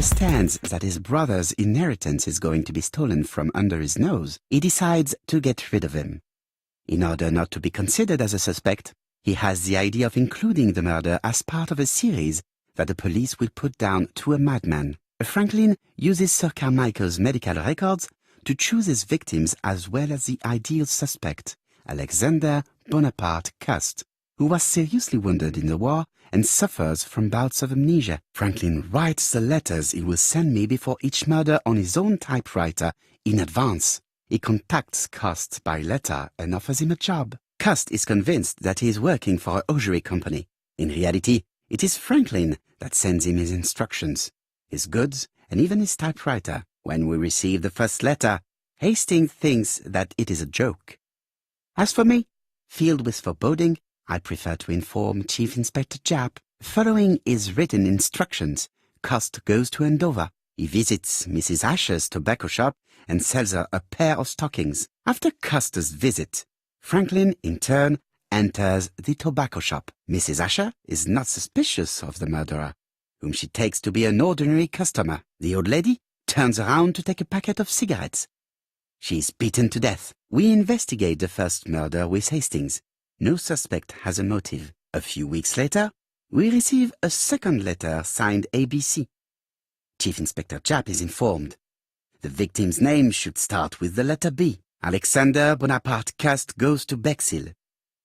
understands that his brother's inheritance is going to be stolen from under his nose, he decides to get rid of him. In order not to be considered as a suspect, he has the idea of including the murder as part of a series that the police will put down to a madman. Franklin uses Sir Carmichael's medical records to choose his victims as well as the ideal suspect, Alexander Bonaparte Cust, who was seriously wounded in the war and suffers from bouts of amnesia. Franklin writes the letters he will send me before each murder on his own typewriter in advance. He contacts Cust by letter and offers him a job. Cust is convinced that he is working for a hosiery company. In reality, it is Franklin that sends him his instructions, his goods, and even his typewriter. When we receive the first letter, Hastings thinks that it is a joke. As for me, filled with foreboding, I prefer to inform Chief Inspector Japp. Following his written instructions, Cust goes to Andover. He visits Mrs. Asher's tobacco shop and sells her a pair of stockings. After Cust's visit, Franklin, in turn, enters the tobacco shop. Mrs. Asher is not suspicious of the murderer, whom she takes to be an ordinary customer. The old lady turns around to take a packet of cigarettes. She is beaten to death. We investigate the first murder with Hastings. No suspect has a motive. A few weeks later, we receive a second letter signed ABC. Chief Inspector Japp is informed. The victim's name should start with the letter B. Alexander Bonaparte Cust goes to Bexhill.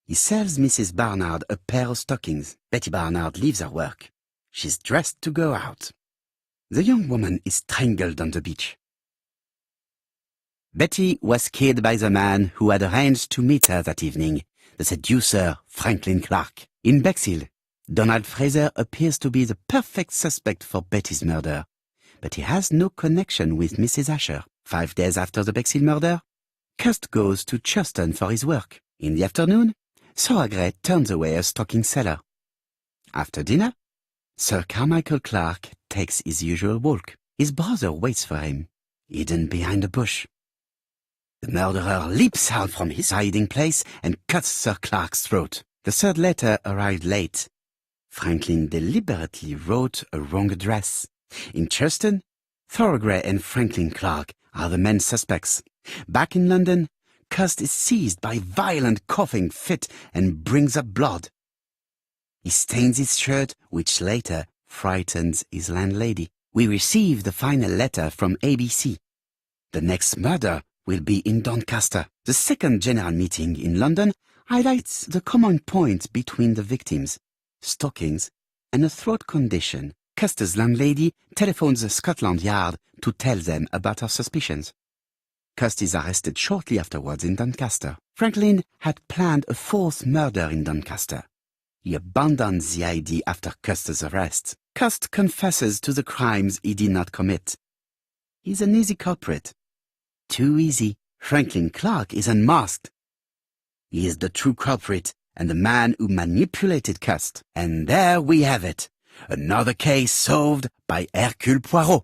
He sells Mrs. Barnard a pair of stockings. Betty Barnard leaves her work. She's dressed to go out. The young woman is strangled on the beach. Betty was killed by the man who had arranged to meet her that evening, the seducer Franklin Clark. In Bexhill, Donald Fraser appears to be the perfect suspect for Betty's murder, but he has no connection with Mrs. Asher. 5 days after the Bexhill murder, Cust goes to Churston for his work. In the afternoon, Soagre turns away a stocking seller. After dinner, Sir Carmichael Clark takes his usual walk. His brother waits for him, hidden behind a bush. The murderer leaps out from his hiding place and cuts Sir Clark's throat. The third letter arrived late. Franklin deliberately wrote a wrong address. In Churston, Thorogray and Franklin Clark are the main suspects. Back in London, Cust is seized by violent coughing fit and brings up blood. He stains his shirt, which later frightens his landlady. We receive the final letter from ABC. The next murder will be in Doncaster. The second general meeting in London highlights the common point between the victims, stockings, and a throat condition. Cust's landlady telephones Scotland Yard to tell them about her suspicions. Cust is arrested shortly afterwards in Doncaster. Franklin had planned a fourth murder in Doncaster. He abandons the idea after Cust's arrest. Cust confesses to the crimes he did not commit. He's an easy culprit. Too easy. Franklin Clark is unmasked. He is the true culprit and the man who manipulated Cust. And there we have it. Another case solved by Hercule Poirot.